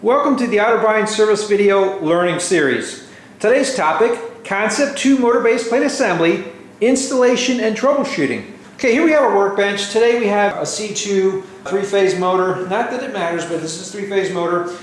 Welcome to the Autobind Service Video Learning Series. Today's topic, Concept 2 Motor Base Plate Assembly, Installation and Troubleshooting. Okay, here we have our workbench. Today we have a C2 three-phase motor. Not that it matters, but this is a three-phase motor.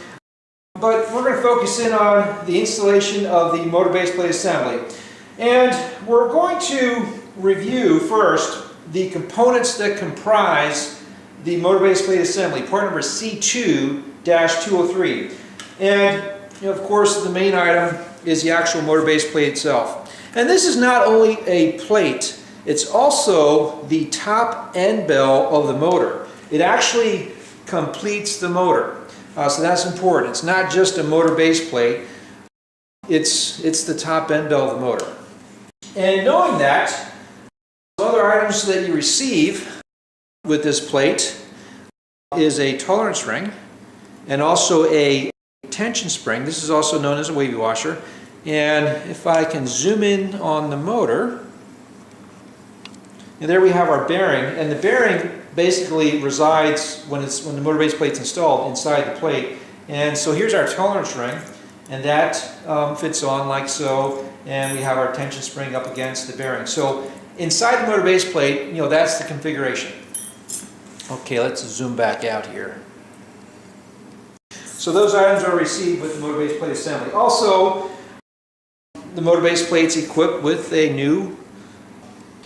But we're going to focus in on the installation of the motor base plate assembly. And we're going to review first the components that comprise the motor base plate assembly, part number C2-203. And of course the main item is the actual motor base plate itself. And this is not only a plate, it's also the top end bell of the motor. It actually completes the motor. So that's important. It's not just a motor base plate, it's the top end bell of the motor. And knowing that, other items that you receive with this plate is a tolerance ring and also a tension spring. This is also known as a wavy washer. And if I can zoom in on the motor, and there we have our bearing, and the bearing basically resides when the motor base plate's installed inside the plate. And so here's our tolerance ring, and that fits on like so, and we have our tension spring up against the bearing. So inside the motor base plate, that's the configuration. Okay, let's zoom back out here. So those items are received with the motor base plate assembly. Also, the motor base plate's equipped with a new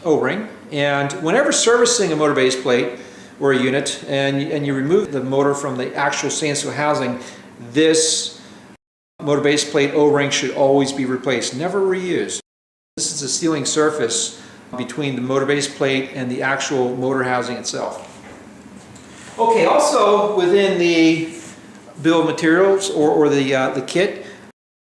O-ring, and whenever servicing a motor base plate or a unit and you remove the motor from the actual standstill housing, this motor base plate O-ring should always be replaced, never reused. This is a sealing surface between the motor base plate and the actual motor housing itself. Okay, also within the bill of materials or the kit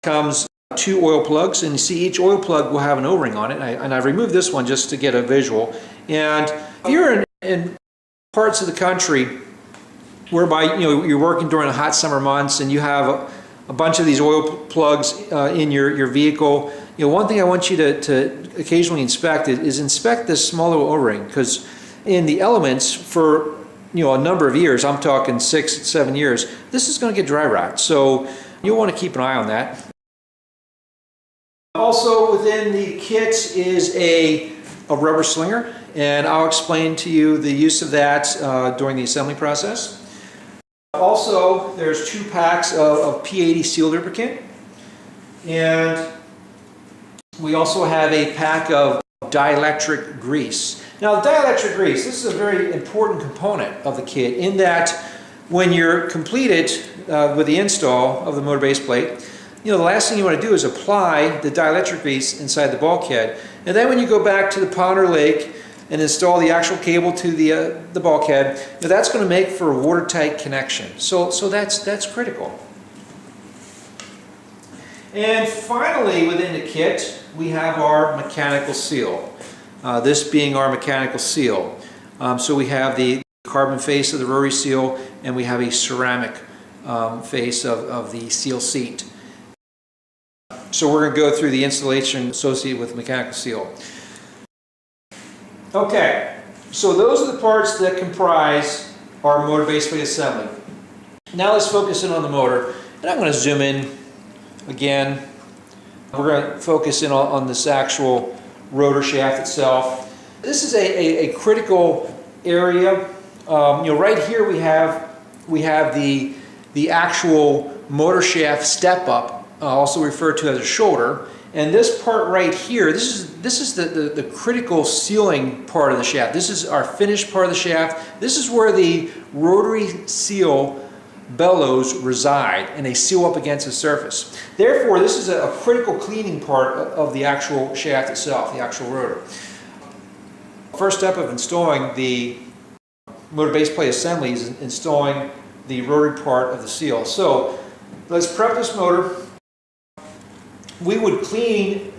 comes 2 oil plugs, and you see each oil plug will have an O-ring on it, and I removed this one just to get a visual. And if you're in parts of the country whereby you're working during the hot summer months and you have a bunch of these oil plugs in your vehicle, one thing I want you to occasionally inspect is inspect this smaller O-ring, because in the elements for a number of years, I'm talking 6-7 years, this is going to get dry rot. So you'll want to keep an eye on that. Also within the kit is a rubber slinger, and I'll explain to you the use of that during the assembly process. Also, there's 2 packs of P80 seal lubricant, and we also have a pack of dielectric grease. Now, the dielectric grease, this is a very important component of the kit in that when you're completed with the install of the motor base plate, the last thing you want to do is apply the dielectric grease inside the bulkhead. And then when you go back to the pond or lake and install the actual cable to the bulkhead, that's going to make for a watertight connection. So that's critical. And finally, within the kit, we have our mechanical seal. This being our mechanical seal. So we have the carbon face of the rotary seal, and we have a ceramic face of the seal seat. So we're going to go through the installation associated with mechanical seal. Okay, so those are the parts that comprise our motor base plate assembly. Now let's focus in on the motor, and I'm going to zoom in again. We're going to focus in on this actual rotor shaft itself. This is a critical area. Right here we have the actual motor shaft step up, also referred to as a shoulder, and this part right here, this is the critical sealing part of the shaft. This is our finished part of the shaft. This is where the rotary seal bellows reside, and they seal up against the surface. Therefore, this is a critical cleaning part of the actual shaft itself, the actual rotor. First step of installing the motor base plate assembly is installing the rotary part of the seal. So let's prep this motor. We would clean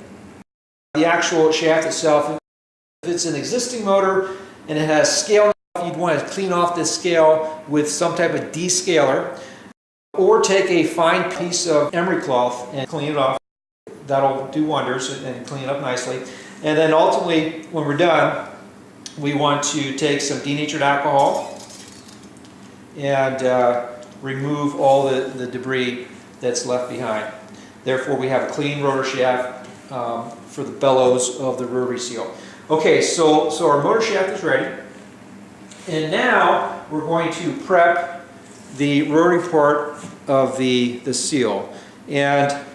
the actual shaft itself. If it's an existing motor and it has scale, you'd want to clean off this scale with some type of descaler, or take a fine piece of emery cloth and clean it off. That'll do wonders and clean it up nicely. And then ultimately, when we're done, we want to take some denatured alcohol and remove all the debris that's left behind. Therefore, we have a clean rotor shaft for the bellows of the rotary seal. Okay, so our motor shaft is ready. And now we're going to prep the rotary part of the seal. And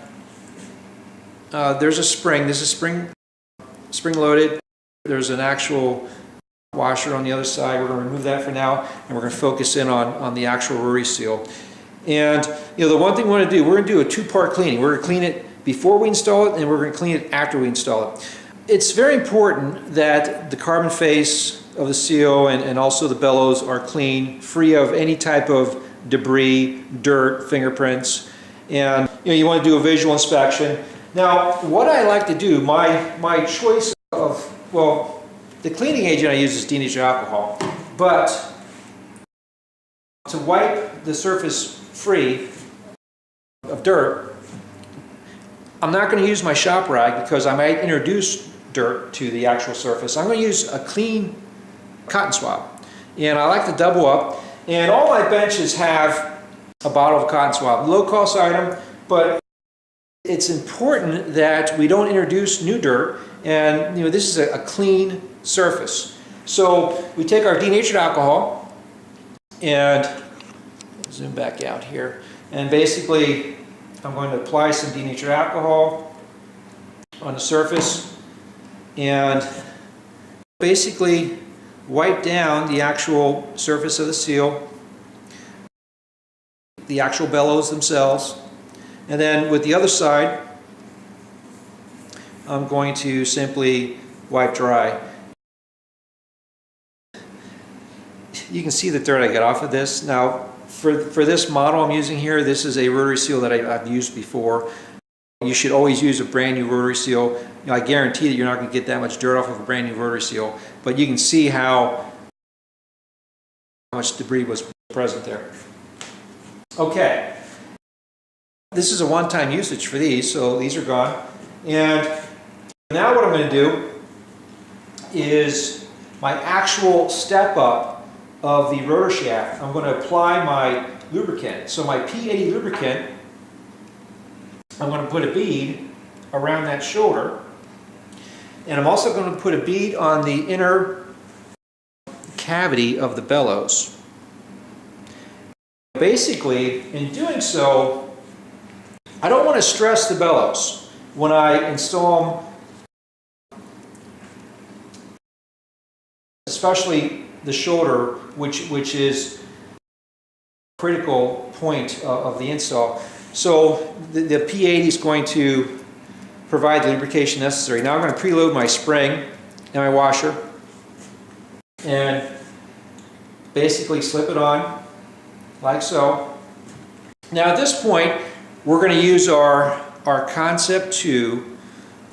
there's a spring. This is spring loaded. There's an actual washer on the other side. We're going to remove that for now, and we're going to focus in on the actual rotary seal. And the one thing we want to do, we're going to do a two-part cleaning. We're going to clean it before we install it, and we're going to clean it after we install it. It's very important that the carbon face of the seal and also the bellows are clean, free of any type of debris, dirt, fingerprints. And you want to do a visual inspection. Now, what I like to do, my choice of, well, the cleaning agent I use is denatured alcohol, but to wipe the surface free of dirt, I'm not going to use my shop rag because I might introduce dirt to the actual surface. I'm going to use a clean cotton swab, and I like to double up. And all my benches have a bottle of cotton swab, low cost item, but it's important that we don't introduce new dirt, and this is a clean surface. So we take our denatured alcohol and zoom back out here, and basically I'm going to apply some denatured alcohol on the surface and basically wipe down the actual surface of the seal, the actual bellows themselves. And then with the other side, I'm going to simply wipe dry. You can see the dirt I got off of this. Now, for this model I'm using here, this is a rotary seal that I've used before. You should always use a brand new rotary seal. I guarantee that you're not going to get that much dirt off of a brand new rotary seal, but you can see how much debris was present there. Okay. This is a one-time usage for these, so these are gone. And now what I'm going to do is my actual step up of the rotor shaft. I'm going to apply my lubricant. So my P80 lubricant, I'm going to put a bead around that shoulder, and I'm also going to put a bead on the inner cavity of the bellows. Basically, in doing so, I don't want to stress the bellows when I install them, especially the shoulder, which is a critical point of the install. So the P80 is going to provide the lubrication necessary. Now I'm going to preload my spring and my washer and basically slip it on like so. Now at this point, we're going to use our Concept 2.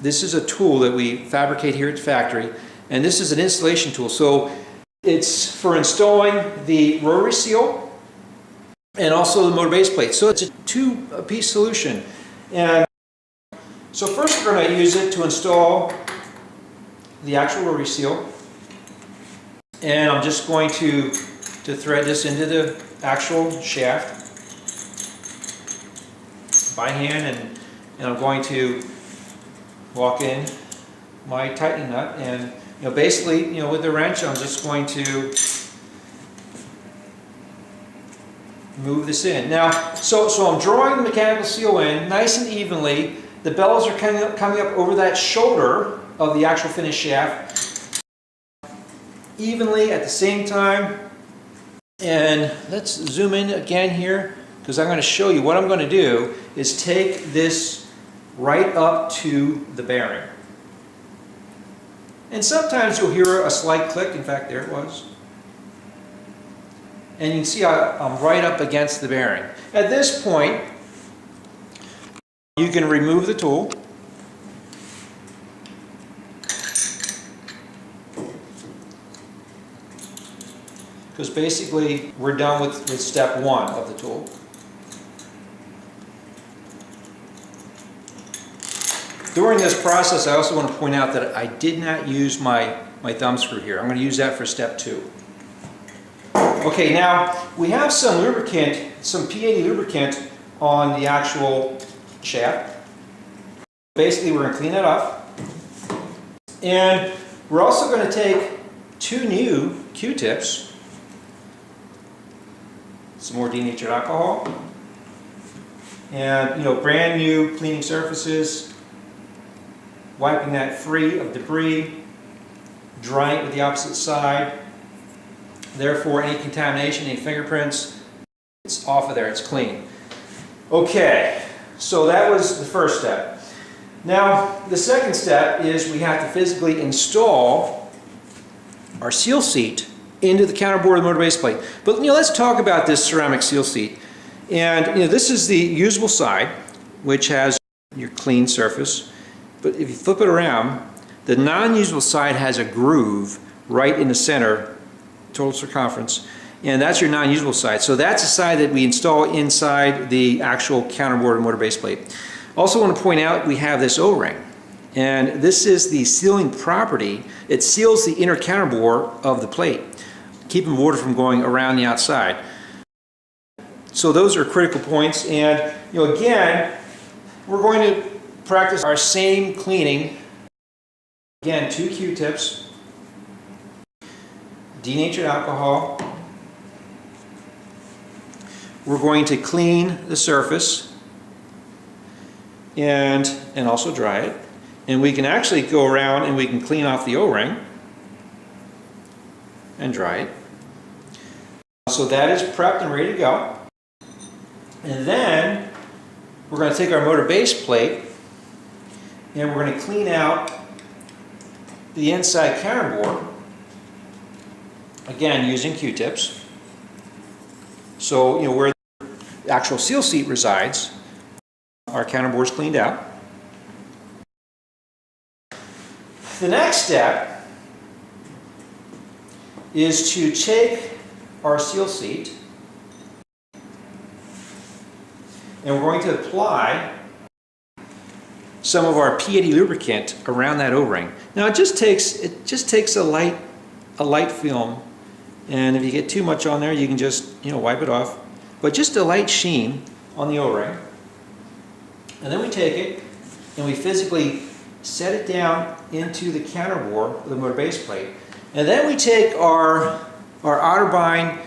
This is a tool that we fabricate here at the factory, and this is an installation tool. So it's for installing the rotary seal and also the motor base plate. So it's a two-piece solution. And so first we're going to use it to install the actual rotary seal. And I'm just going to thread this into the actual shaft by hand, and I'm going to walk in my tightening nut, and basically with the wrench I'm just going to move this in. Now so I'm drawing the mechanical seal in nice and evenly. The bellows are coming up over that shoulder of the actual finished shaft evenly at the same time. And let's zoom in again here, because I'm going to show you what I'm going to do is take this right up to the bearing. And sometimes you'll hear a slight click. In fact, there it was. And you can see I'm right up against the bearing. At this point, you can remove the tool. Because basically we're done with step one of the tool. During this process, I also want to point out that I did not use my thumb screw here. I'm going to use that for step 2. Okay, now we have some lubricant, some P80 lubricant on the actual shaft. Basically, we're going to clean that up. And we're also going to take 2 new Q-tips, some more denatured alcohol, and brand new cleaning surfaces, wiping that free of debris, drying it with the opposite side. Therefore, any contamination, any fingerprints, it's off of there, it's clean. Okay, so that was the first step. Now, the second step is we have to physically install our seal seat into the counterboard of the motor base plate. But let's talk about this ceramic seal seat. And this is the usable side, which has your clean surface. But if you flip it around, the non-usable side has a groove right in the center, total circumference, and that's your non-usable side. So that's the side that we install inside the actual counterboard of the motor base plate. Also want to point out we have this O-ring, and this is the sealing property. It seals the inner counterbore of the plate, keeping water from going around the outside. So those are critical points, and again, we're going to practice our same cleaning. Again, 2 Q-tips, denatured alcohol. We're going to clean the surface and also dry it. And we can actually go around and we can clean off the O-ring and dry it. So that is prepped and ready to go. And then we're going to take our motor base plate and we're going to clean out the inside counterboard, again using Q-tips. So where the actual seal seat resides, our counterboard's cleaned out. The next step is to take our seal seat and we're going to apply some of our P80 lubricant around that O-ring. Now it just takes a light film, and if you get too much on there, you can just wipe it off. But just a light sheen on the O-ring, and then we take it and we physically set it down into the counterbore of the motor base plate, and then we take our Otterbein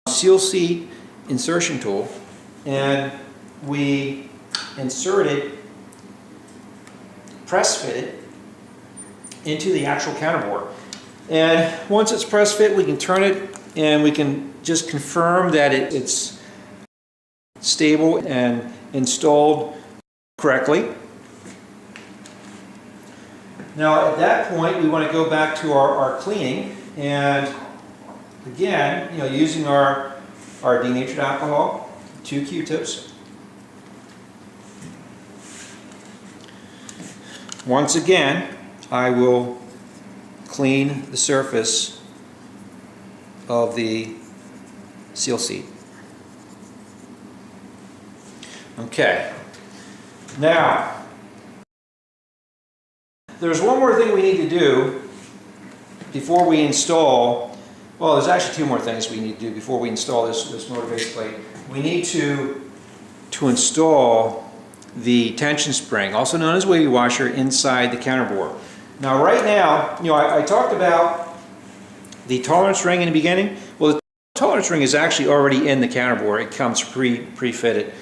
seal seat insertion tool and we insert it, press fit it into the actual counterboard. And once it's press fit, we can turn it and we can just confirm that it's stable and installed correctly. Now at that point we want to go back to our cleaning, and again using our denatured alcohol, 2 Q-tips. Once again, I will clean the surface of the seal seat. Okay. Now, there's one more thing we need to do before we install. Well, there's actually 2 more things we need to do before we install this motor base plate. We need to install the tension spring, also known as wavy washer, inside the counterbore. Now right now, I talked about the tolerance ring in the beginning. Well, the tolerance ring is actually already in the counterbore. It comes pre-fitted.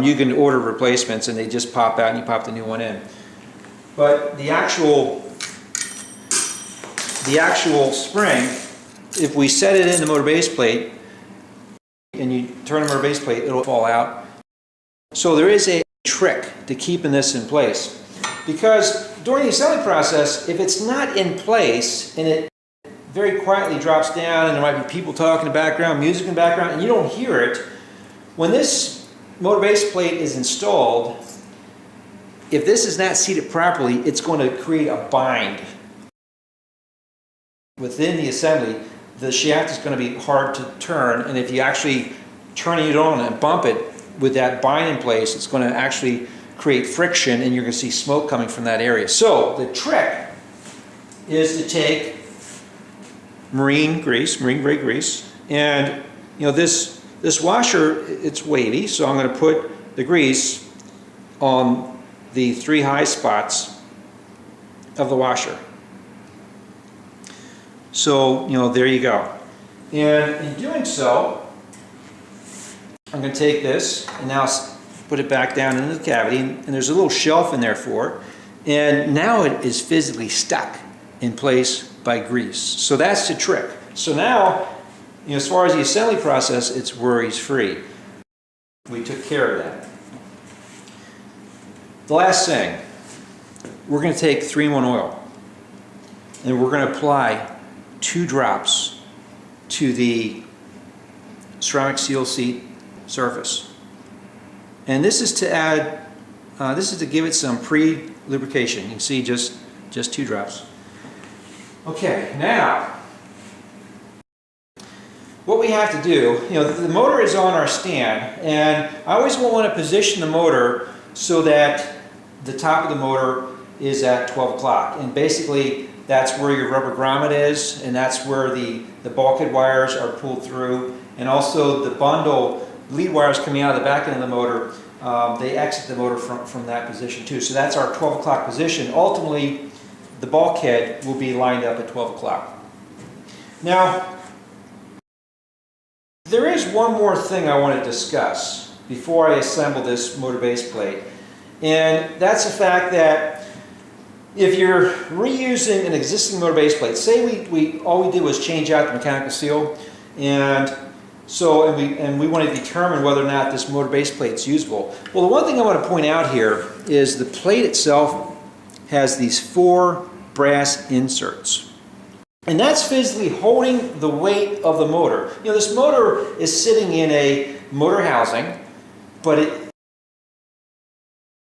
You can order replacements and they just pop out and you pop the new one in. But the actual spring, if we set it in the motor base plate and you turn the motor base plate, it'll fall out. So there is a trick to keeping this in place, because during the assembly process, if it's not in place and it very quietly drops down and there might be people talking in the background, music in the background, and you don't hear it, when this motor base plate is installed, if this is not seated properly, it's going to create a bind within the assembly. The shaft is going to be hard to turn, and if you actually turn it on and bump it with that bind in place, it's going to actually create friction and you're going to see smoke coming from that area. So the trick is to take marine grade grease, and you know, this washer, it's wavy, so I'm going to put the grease on the 3 high spots of the washer. So, you know, there you go. And in doing so, I'm going to take this and now put it back down into the cavity, and there's a little shelf in there for it. And now it is physically stuck in place by grease. So that's the trick. So now, you know, as far as the assembly process, it's worries-free. We took care of that. The last thing, we're going to take 3-in-1 oil, and we're going to apply 2 drops to the ceramic seal seat surface. And this is to add, this is to give it some pre-lubrication. You can see just 2 drops. Okay, now, what we have to do, you know, the motor is on our stand, and I always want to position the motor so that the top of the motor is at 12 o'clock. And basically, that's where your rubber grommet is, and that's where the bulkhead wires are pulled through, and also the bundle lead wires coming out of the back end of the motor, they exit the motor from that position too. So that's our 12 o'clock position. Ultimately, the bulkhead will be lined up at 12 o'clock. Now, there is one more thing I want to discuss before I assemble this motor base plate, and that's the fact that if you're reusing an existing motor base plate, say we all we did was change out the mechanical seal, and we want to determine whether or not this motor base plate is usable. Well, the one thing I want to point out here is the plate itself has these 4 brass inserts. And that's physically holding the weight of the motor. You know, this motor is sitting in a motor housing, but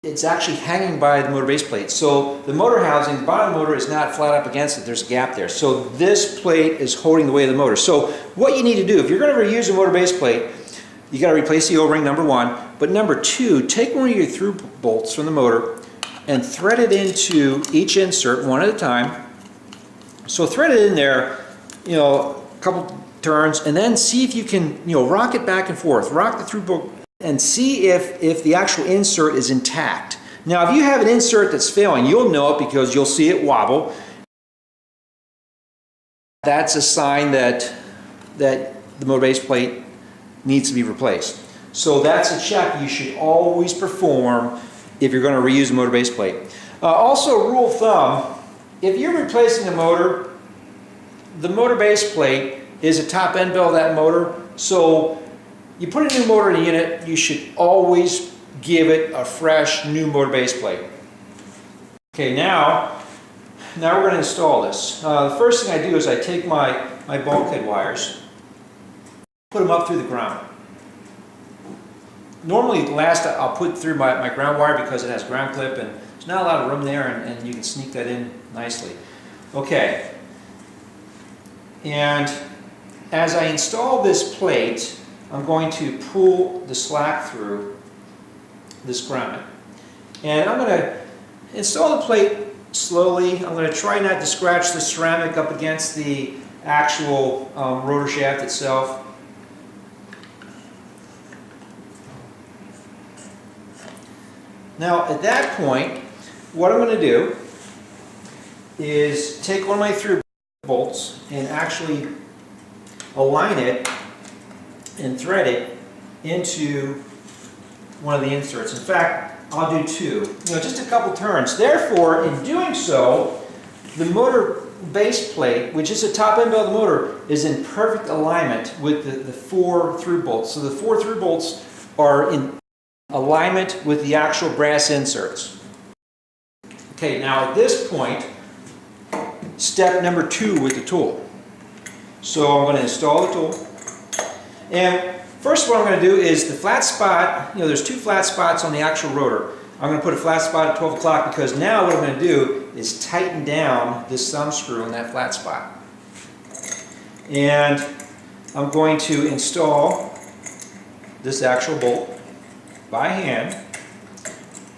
it's actually hanging by the motor base plate. So the motor housing, the bottom of the motor is not flat up against it, there's a gap there. So this plate is holding the weight of the motor. So what you need to do, if you're going to reuse a motor base plate, you got to replace the O-ring, number 1. But number 2, take one of your through bolts from the motor and thread it into each insert one at a time. So thread it in there, you know, a couple turns, and then see if you can, you know, rock it back and forth. Rock the through bolt and see if the actual insert is intact. Now, if you have an insert that's failing, you'll know it because you'll see it wobble. That's a sign that the motor base plate needs to be replaced. So that's a check you should always perform if you're going to reuse a motor base plate. Also, a rule of thumb, if you're replacing a motor, the motor base plate is a top end bell of that motor. So you put a new motor in the unit, you should always give it a fresh new motor base plate. Okay, now we're going to install this. The first thing I do is I take my bulkhead wires, put them up through the ground. Normally last I'll put through my ground wire because it has ground clip and there's not a lot of room there, and you can sneak that in nicely. Okay, and as I install this plate, I'm going to pull the slack through this grommet. And I'm going to install the plate slowly. I'm going to try not to scratch the ceramic up against the actual rotor shaft itself. Now, at that point, what I'm going to do is take one of my through bolts and actually align it and thread it into one of the inserts. In fact, I'll do 2. You know, just a couple turns. Therefore, in doing so, the motor base plate, which is the top end of the motor, is in perfect alignment with the 4 through bolts. So the 4 through bolts are in alignment with the actual brass inserts. Okay, now at this point, step number 2 with the tool. So I'm going to install the tool. And first what I'm going to do is the flat spot, you know, there's 2 flat spots on the actual rotor. I'm going to put a flat spot at 12 o'clock because now what I'm going to do is tighten down this thumb screw in that flat spot. And I'm going to install this actual bolt by hand,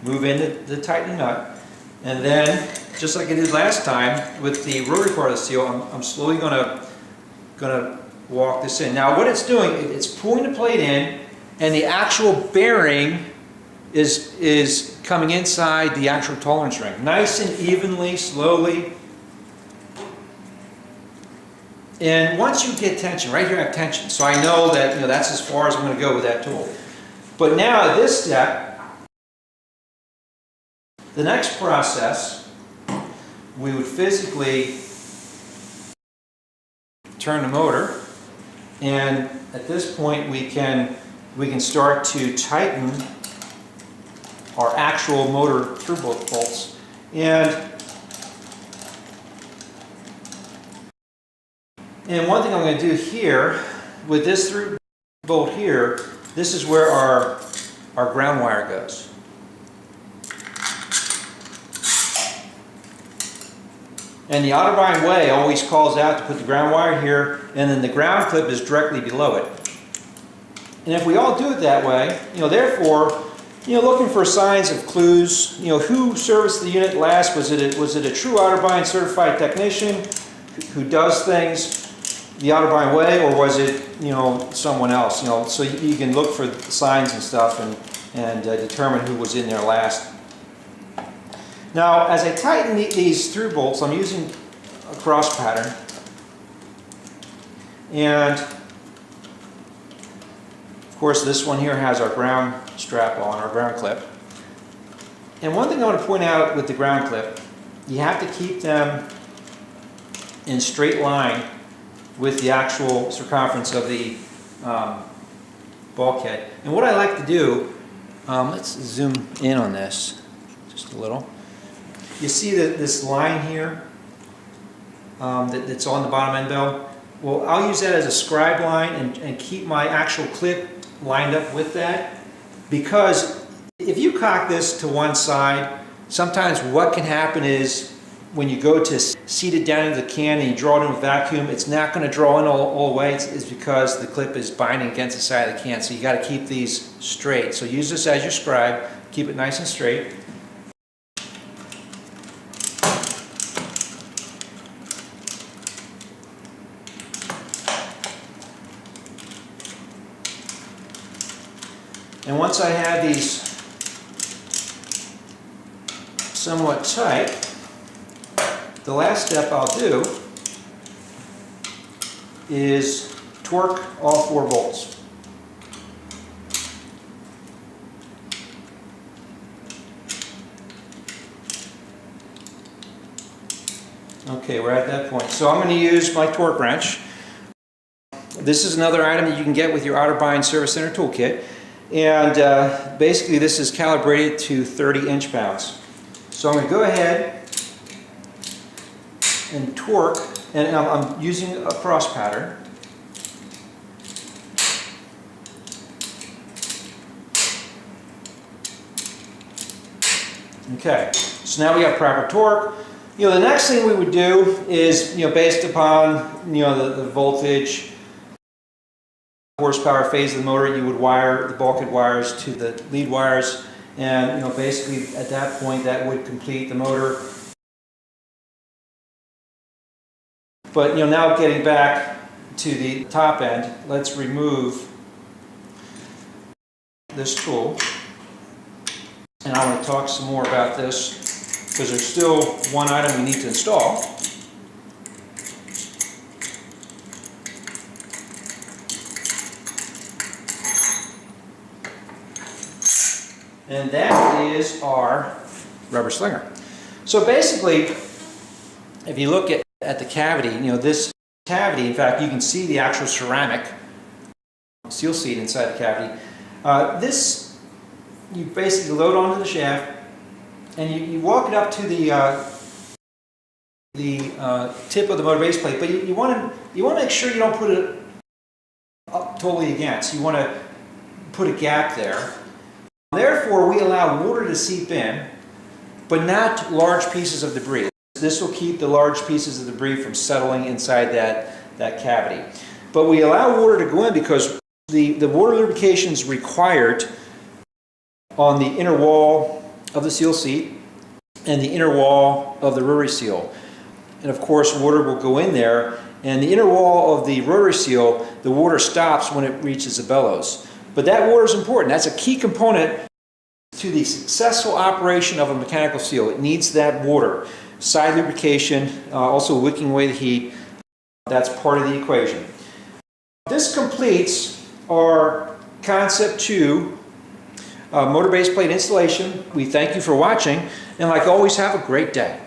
move in the tightening nut, and then, just like I did last time with the rotary part of the seal, I'm slowly going to walk this in. Now what it's doing, it's pulling the plate in, and the actual bearing is coming inside the actual tolerance ring. Nice and evenly, slowly. And once you get tension, right here I have tension, so I know that that's as far as I'm going to go with that tool. But now at this step, the next process, we would physically turn the motor, and at this point we can start to tighten our actual motor through bolts. And one thing I'm going to do here with this through bolt here, this is where our ground wire goes. And the Otterbein way always calls out to put the ground wire here, and then the ground clip is directly below it. And if we all do it that way, therefore, looking for signs of clues, who serviced the unit last? Was it a true Otterbein certified technician who does things the Otterbein way, or was it someone else? So you can look for signs and stuff and determine who was in there last. Now, as I tighten these through bolts, I'm using a cross pattern, and of course this one here has our ground strap on, our ground clip. And one thing I want to point out with the ground clip, you have to keep them in straight line with the actual circumference of the bulkhead. And what I like to do, let's zoom in on this just a little. You see this line here that's on the bottom end bell? Well, I'll use that as a scribe line and keep my actual clip lined up with that, because if you cock this to one side, sometimes what can happen is when you go to seat it down into the can and you draw it in with vacuum, it's not going to draw in all the way. It's because the clip is binding against the side of the can. So you got to keep these straight. So use this as your scribe, keep it nice and straight. And once I have these somewhat tight, the last step I'll do is torque all 4 bolts. Okay, we're at that point. So I'm going to use my torque wrench. This is another item that you can get with your Otterbein Service Center toolkit. And basically this is calibrated to 30 inch-pounds. So I'm going to go ahead and torque, and I'm using a cross pattern. Okay, so now we have proper torque. The next thing we would do is, based upon, the voltage, horsepower, phase of the motor, you would wire the bulkhead wires to the lead wires, and basically at that point that would complete the motor. But now getting back to the top end, let's remove this tool, and I want to talk some more about this because there's still one item we need to install. And that is our rubber slinger. So basically, if you look at the cavity, this cavity, in fact, you can see the actual ceramic seal seat inside the cavity. This, you basically load onto the shaft, and you walk it up to the tip of the motor base plate, but you want to make sure you don't put it up totally against. You want to put a gap there. Therefore, we allow water to seep in, but not large pieces of debris. This will keep the large pieces of debris from settling inside that cavity. But we allow water to go in because the water lubrication is required on the inner wall of the seal seat and the inner wall of the rotary seal. And of course, water will go in there, And the inner wall of the rotary seal, the water stops when it reaches the bellows. But that water is important. That's a key component to the successful operation of a mechanical seal. It needs that water. Side lubrication, also wicking away the heat, that's part of the equation. This completes our Concept 2 motor base plate installation. We thank you for watching, and like always, have a great day.